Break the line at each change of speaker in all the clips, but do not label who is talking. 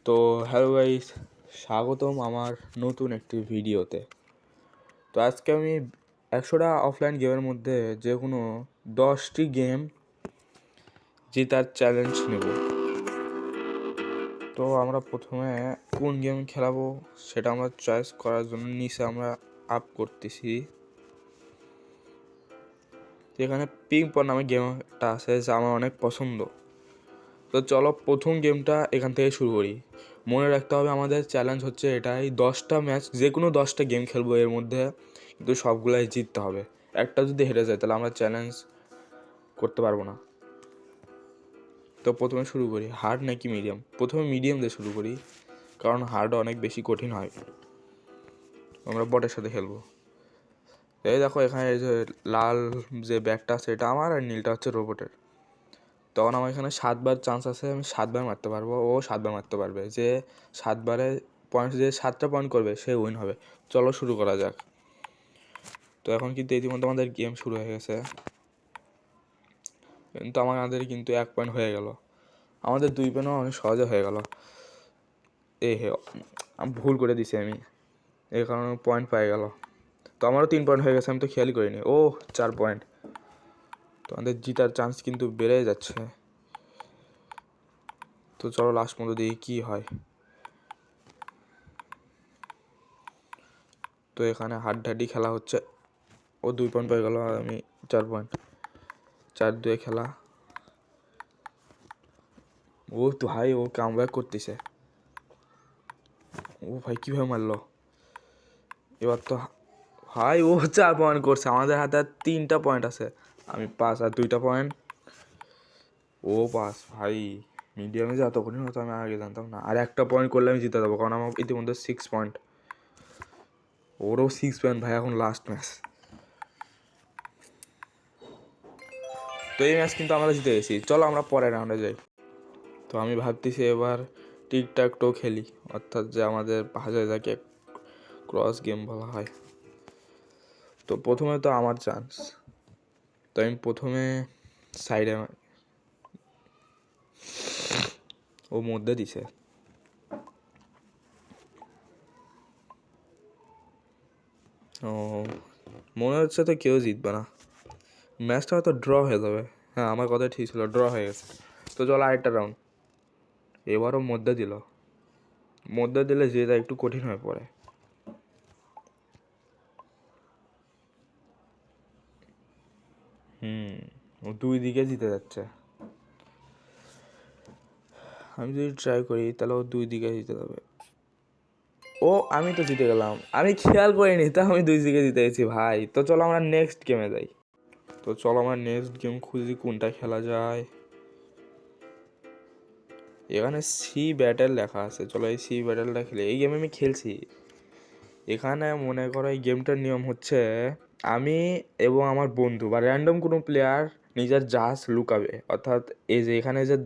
তো hello guys, স্বাগতম আমার নতুন একটি ভিডিওতে। তো আজকে আমি 100টা অফলাইন গেমের মধ্যে যে কোনো 10টি গেম জেতার চ্যালেঞ্জ নেব। তো আমরা প্রথমে কোন গেম খেলাবো সেটা আমরা চয়েস করার জন্য নিচে আমরা আপ করতেছি। এখানে পিং পং নামে গেমটা আছে যা আমার অনেক পছন্দ। তো চলো প্রথম গেমটা এখান থেকে শুরু করি। মনে রাখতে হবে আমাদের চ্যালেঞ্জ হচ্ছে এটাই, 10টা ম্যাচ যে কোনো 10টা গেম খেলবো এর মধ্যে, কিন্তু সবগুলাই জিততে হবে। একটা যদি হেরে যায় তাহলে আমরা চ্যালেঞ্জ করতে পারবো না। তো প্রথমে শুরু করি হার্ড নাকি মিডিয়াম। প্রথমে মিডিয়াম দিয়ে শুরু করি, কারণ হার্ড অনেক বেশি কঠিন হয়। আমরা বটের সাথে খেলবো। এই দেখো এখানে এই যে লাল যে ব্যাগটা আছে এটা আমার, আর নীলটা হচ্ছে রোবটের। তখন আমার এখানে 7বার চান্স আছে, আমি 7বার মারতে পারবো, ও 7বার মারতে পারবে। যে 7বারে পয়েন্ট, যে 7টা পয়েন্ট করবে সে উইন হবে। চলো শুরু করা যাক। তো এখন কিন্তু ইতিমধ্যে আমাদের গেম শুরু হয়ে গেছে, কিন্তু আমাদের কিন্তু 1 পয়েন্ট হয়ে গেল। আমাদের 2 পয়েন্টও অনেক সহজে হয়ে গেল। আমি ভুল করে দিছি, আমি এই কারণে পয়েন্ট পেয়ে গেল। তো আমারও 3 পয়েন্ট হয়ে গেছে, আমি তো খেয়ালই করিনি। 4 পয়েন্ট। তো আমাদের জিতার চান্স কিন্তু বেড়ে যাচ্ছে। তো চলো লাস্ট পর্যন্ত দেখি কী হয়। তো এখানে হাড্ডাহাড্ডি খেলা হচ্ছে। ও 2 পয়েন্ট পেয়ে গেল, আর আমি 4 পয়েন্ট। 4-2 খেলা। ও তো ভাই, ও কামব্যাক করতেছে। ও ভাই কীভাবে মারলো এবার তো। ভাই ও 4 পয়েন্ট করছে, আমাদের হাতে আর 3টা পয়েন্ট আছে। আমি 5 আর 2টা পয়েন্ট। ও 5। ভাই মিডিয়ামে যে এত কঠিন হতো আমি আগে জানতাম না। আর 1টা পয়েন্ট করলে আমি জিতে যাবো, কারণ আমার ইতিমধ্যে 6 পয়েন্ট। ওরও 6 পয়েন্ট। ভাই এখন লাস্ট ম্যাচ। তো এই ম্যাচ কিন্তু আমরা জিতে গেছি। চলো আমরা পরের রাউন্ডে যাই। তো আমি ভাবতেছি এবার টিকটাক টো খেলি, অর্থাৎ যে আমাদের ভাষায় যাকে ক্রস গেম বলা হয়। তো প্রথমে তো আমার চান্স। তো আমি প্রথমে সাইডে, ও মধ্যে দিছে। ও মনে হচ্ছে তো কেউ জিতবে না, ম্যাচটা হয়তো ড্র হয়ে যাবে। হ্যাঁ আমার কথা ঠিক ছিল, ড্র হয়ে গেছে। তো চলো আরেকটা রাউন্ড। এবারও মধ্যে দিল। মধ্যে দিলে যেটা একটু কঠিন হয়ে পড়ে। ও 2 দিকে জিতে যাচ্ছে। আমি যদি ট্রাই করি তাহলে ও 2 দিকে জিতে যাবে। ও আমি তো জিতে গেলাম, আমি খেয়াল করিনি, তা আমি 2 দিকে জিতে গেছি ভাই। তো চলো আমরা নেক্সট গেমে যাই। তো চলো আমরা নেক্সট গেম খুঁজি কোনটা খেলা যায়। এখানে সি ব্যাটেল লেখা আছে, চলো এই সি ব্যাটেলটা খেলি। এই গেমে আমি খেলছি। এখানে মনে করো এই গেমটার নিয়ম হচ্ছে আমি এবং আমার বন্ধু বা র্যান্ডম কোনো প্লেয়ার নিজের জাহাজ লুকাবে। অর্থাৎ এই যে এখানে যে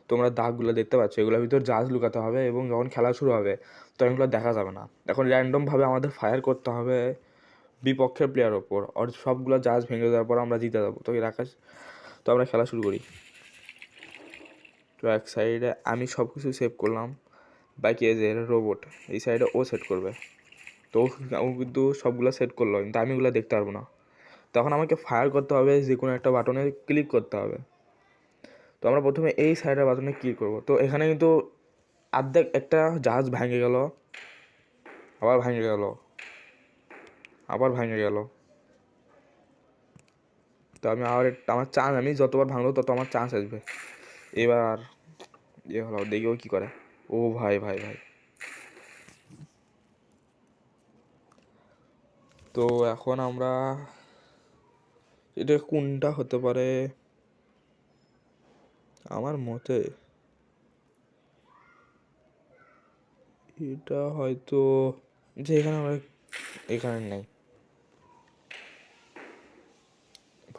তোমরা দাগগুলো দেখতে পাচ্ছ এগুলোর ভিতর জাহাজ লুকাতে হবে, এবং যখন খেলা শুরু হবে তখন এগুলো দেখা যাবে না। এখন র্যান্ডমভাবে আমাদের ফায়ার করতে হবে বিপক্ষের প্লেয়ার ওপর, আর সবগুলো জাহাজ ভেঙে দেওয়ার পর আমরা জিতে যাবো। তো এই রাখাস। তো আমরা খেলা শুরু করি। তো এক সাইডে আমি সব কিছু সেভ করলাম, বাকি এই যে রোবট এই সাইডে ও সেট করবে। তো ও কিন্তু সবগুলো সেট করলো, কিন্তু আমি ওগুলো দেখতে পারবো না। তখন আমাকে ফায়ার করতে হবে, যে কোনো একটা বাটনে ক্লিক করতে হবে। তো আমরা প্রথমে এই সাইডের বাটনে ক্লিক করবো। তো এখানে কিন্তু অর্ধেক একটা জাহাজ ভেঙে গেল, আবার ভেঙে গেল, আবার ভেঙে গেল। তো আমি আমার চান্স, আমি যতবার ভাঙবো তত আমার চান্স আসবে। এবার হলো, দেখি ও কী করে। ও ভাই ভাই ভাই। তো এখন আমরা এটা কোনটা হতে পারে আমার মতে, এটা হয়তো যে এখানে আমরা এখানে নেই।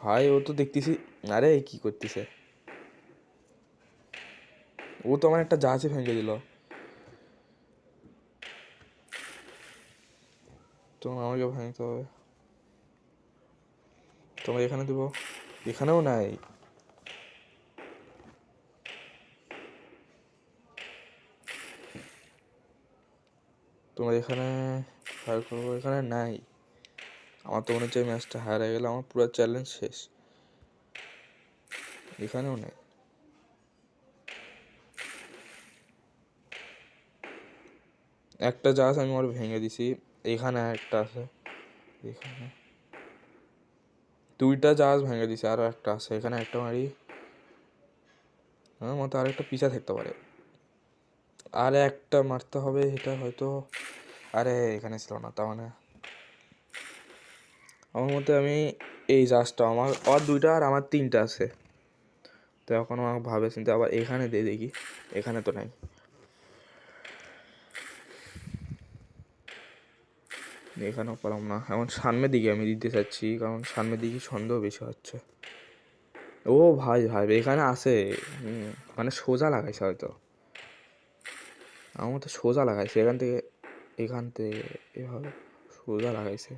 ভাই ও তো দেখতেছি, আরে কি করতেছে, ও তো আমার একটা জাহাজে ভেঙে দিল। তোমার আমাকে ভাঙতে হবে। তোমার এখানে দেবো, এখানেও নাই। তোমার এখানে ফায়ার করবো, এখানে নাই। আমার তো মনে হচ্ছে এই ম্যাচটা হারিয়ে গেলে আমার পুরো চ্যালেঞ্জ শেষ। এখানেও নেই। একটা জাহাজ আমি ওর ভেঙে দিছি। এখানে একটা আছে, এখানে দুইটা জাহাজ ভেঙে দিছে, আরও একটা আছে এখানে। একটা মারি, আমার মতো আরেকটা পিছা থাকতে পারে। আর একটা মারতে হবে, এটা হয়তো। আরে এখানে ছিল না, তার মানে আমার মতে আমি এই জাহাজটা আমার আর দুইটা আর আমার তিনটা আছে। তো এখন আমাকে ভাবে চিন্তে আবার এখানে দিয়ে দেখি, এখানে তো নাই। এখানেও পেলাম না। এখন সামনের দিকে আমি দিতে চাচ্ছি, কারণ সামনের দিকে সন্দেহ বেশি হচ্ছে। ও ভাই ভাই এখানে আছে, মানে সোজা লাগাইছে হয়তো। আমার মতো সোজা লাগাইছে, এখান থেকে এভাবে সোজা লাগাইছে।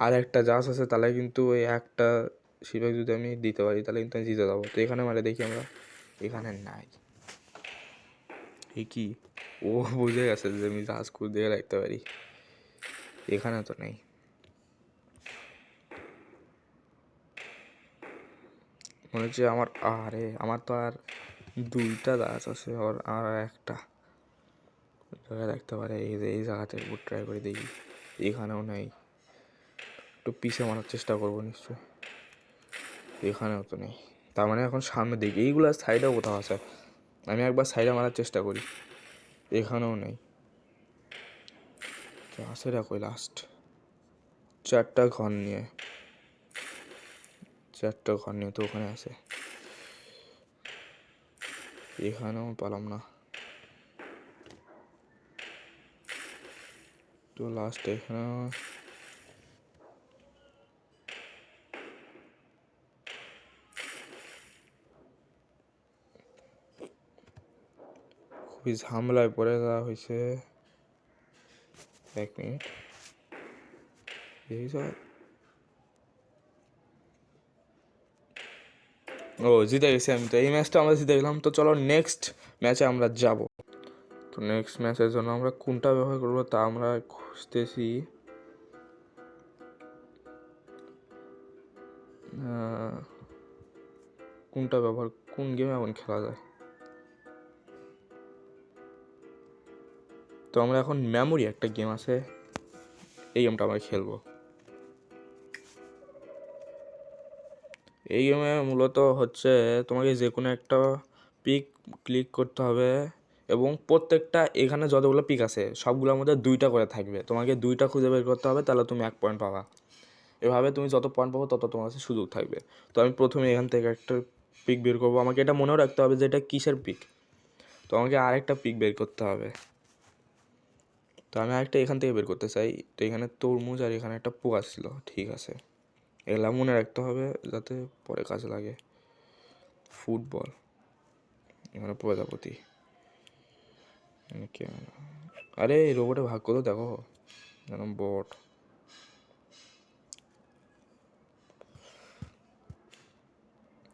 আর একটা জাহাজ আছে, তাহলে কিন্তু ওই একটা শিপে যদি আমি দিতে পারি তাহলে কিন্তু আমি জিতে যাবো। তো এখানে মারে দেখি আমরা, এখানে নাই। এ কি, ও বুঝে গেছে যে আমি জাহাজ দিয়ে রাখতে পারি। এখানে তো নেই। মনে হচ্ছে আমার, আরে আমার তো আর দুইটা জাহাজ আছে, আর একটা জায়গায় রাখতে পারে। এই জায়গাতে একটু ট্রাই করে দেখি। এখানেও নেই। একটু পিছিয়ে মারার চেষ্টা করবো নিশ্চয়। এখানেও তো নেই। তার মানে এখন সামনে দেখি, এইগুলো সাইডেও কোথাও আছে। আমি একবার সাইডে মারার চেষ্টা করি। এখানেও নেই। আছে কই লাস্ট? চারটা ঘর নিয়ে তো ওখানে আছে। এখানেও পেলাম না। তো লাস্ট এখানে খুবই ঝামেলায় পড়ে দেওয়া হয়েছে। এক মিনিট, এই ও জিতে গেছি আমি। তো এই ম্যাচটা আমরা জিতে গেলাম। তো চলো নেক্সট ম্যাচে আমরা যাব। তো নেক্সট ম্যাচের জন্য আমরা কোনটা ব্যবহার করবো তা আমরা খুঁজতেছি। কোনটা ব্যবহার, কোন গেমে এখন খেলা যায়। তো আমরা এখন মেমোরি একটা গেম আছে, এই গেমটা আমরা খেলবো। এই গেমে মূলত হচ্ছে তোমাকে যে কোনো একটা পিক ক্লিক করতে হবে, এবং প্রত্যেকটা এখানে যতগুলো পিক আছে সবগুলোর মধ্যে দুইটা করে থাকবে। তোমাকে দুইটা খুঁজে বের করতে হবে, তাহলে তুমি 1 পয়েন্ট পাবা। এভাবে তুমি যত পয়েন্ট পাবো তত তোমার কাছে সুযোগ থাকবে। তো আমি প্রথমে এখান থেকে একটা পিক বের করবো। আমাকে এটা মনেও রাখতে হবে যে এটা কিসের পিক। তো আমাকে আরেকটা পিক বের করতে হবে। তো আমি আরেকটা এখান থেকে বের করতে চাই। তো এখানে তরমুজ আর এখানে একটা পোকা ছিল, ঠিক আছে। এগুলা মনে রাখতে হবে যাতে পরে কাজে লাগে। ফুটবল, এখানে প্রজাপতি, আরে রোবটে ভাগ করো দেখো, যেন বট।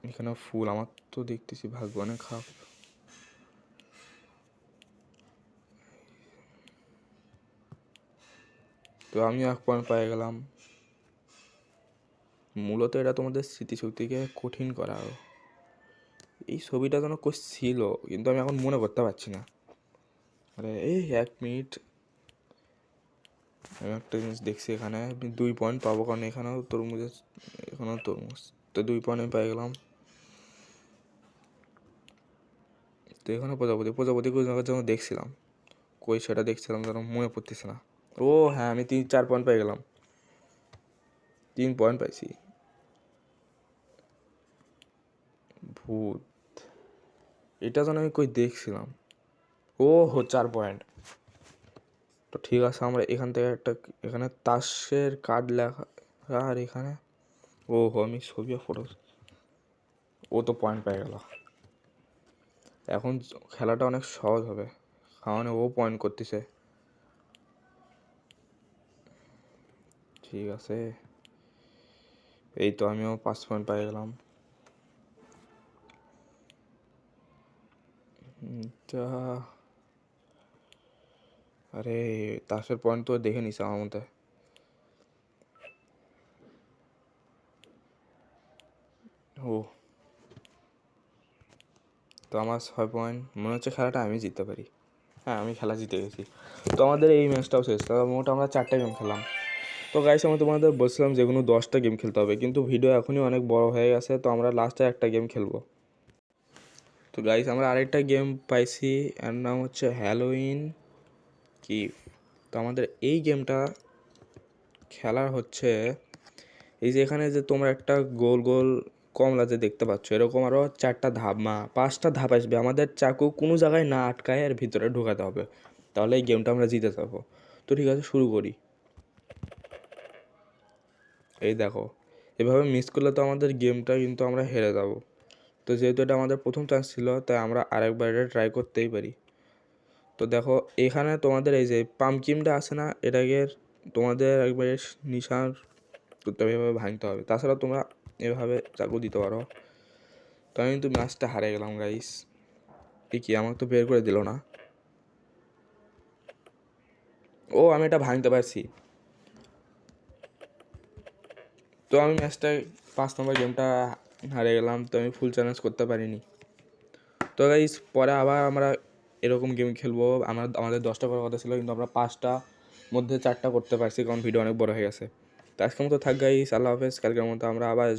এখানে ফুল, আমার তো দেখতেছি ভাগ্য অনেক খারাপ। তো আমি 1 পয়েন্ট পেয়ে গেলাম। মূলত এটা তোমাদের স্মৃতিশক্তিকে কঠিন করা। এই ছবিটা যেন কই ছিল, কিন্তু আমি এখন মনে করতে পারছি না। আরে এই 1 মিনিট, আমি একটা জিনিস দেখছি এখানে আমি 2 পয়েন্ট পাবো, কারণ এখানেও তরমুজ। তো 2 পয়েন্ট আমি পেয়ে গেলাম। তো এখানে প্রজাপতি যেন দেখছিলাম, কই সেটা দেখছিলাম যেন মনে পড়তেছে না। ও হ্যাঁ, আমি 4 পয়েন্ট পেয়ে গেলাম। 3 পয়েন্ট পাইছি। ভূত, এটা যেন আমি কই দেখছিলাম। ও হো 4 পয়েন্ট। তো ঠিক আছে, আমরা এখান থেকে একটা, এখানে তাসের কার্ড লেখা। আর এখানে ও হো, আমি ছবি ফটো, ও তো পয়েন্ট পেয়ে গেল। এখন খেলাটা অনেক সহজ হবে, কারণ ও পয়েন্ট করতেছে। ঠিক আছে, এই তো আমিও 5 পয়েন্ট পেয়ে গেলাম। আরে তাসের পয়েন্ট তো দেখে নিস আমার মতে। ও তো আমার 6 পয়েন্ট, মনে হচ্ছে খেলাটা আমি জিততে পারি। হ্যাঁ আমি খেলা জিতে গেছি। তো আমাদের এই ম্যাচটাও শেষ, তাহলে মোট আমরা 4টা গেম খেলাম। তো গাইস আমি তোমাদের বলছিলাম যে কোনো 10টা গেম খেলতে হবে, কিন্তু ভিডিও এখনই অনেক বড় হয়ে গেছে, তো আমরা লাস্টে একটা গেম খেলবো। তো গাইস আমরা আরেকটা গেম পাইছি, এর নাম হচ্ছে হ্যালোইন কিভ। তো আমাদের এই গেমটা খেলার হচ্ছে এই যে এখানে যে তোমরা একটা গোল গোল কমলা যে দেখতে পাচ্ছ, এরকম আরও 4টা ধাপ 5টা ধাপ আসবে। আমাদের চাকু কোনো জায়গায় না আটকায় এর ভিতরে ঢোকাতে হবে, তাহলে এই গেমটা আমরা জিতে যাবো। তো ঠিক আছে শুরু করি। এই দেখো, এভাবে মিস করলে তো আমাদের গেমটা কিন্তু আমরা হেরে যাব। তো যেহেতু এটা আমাদের প্রথম চান্স ছিল, তাই আমরা আরেকবার এটা ট্রাই করতেই পারি। তো দেখো এখানে তোমাদের এই যে পাম্পকিনটা আছে না, এটাকে তোমাদের একবারে নিশান করতে হবে, এভাবে ভাঙতে হবে। তাছাড়া তোমরা এভাবে চাকু দিতে পারো। তো আমি কিন্তু ম্যাচটা হারে গেলাম গাইস। এই কি আমাকে তো বের করে দিল না। ও আমি এটা ভাঙতে পারছি। তো আমি ম্যাচটা 5 নম্বর গেমটা হারে গেলাম, তো আমি ফুল চ্যালেঞ্জ করতে পারিনি। তো গাইস পরে আবার আমরা এরকম গেম খেলবো। আমাদের 10টা করার কথা ছিল, কিন্তু আমরা 5টা মধ্যে 4টা করতে পারছি, কারণ ভিডিও অনেক বড় হয়ে গেছে। তো আজকের মতো থাক গাইস, আল্লাহ হাফেজ। কালকের মতো আমরা আবার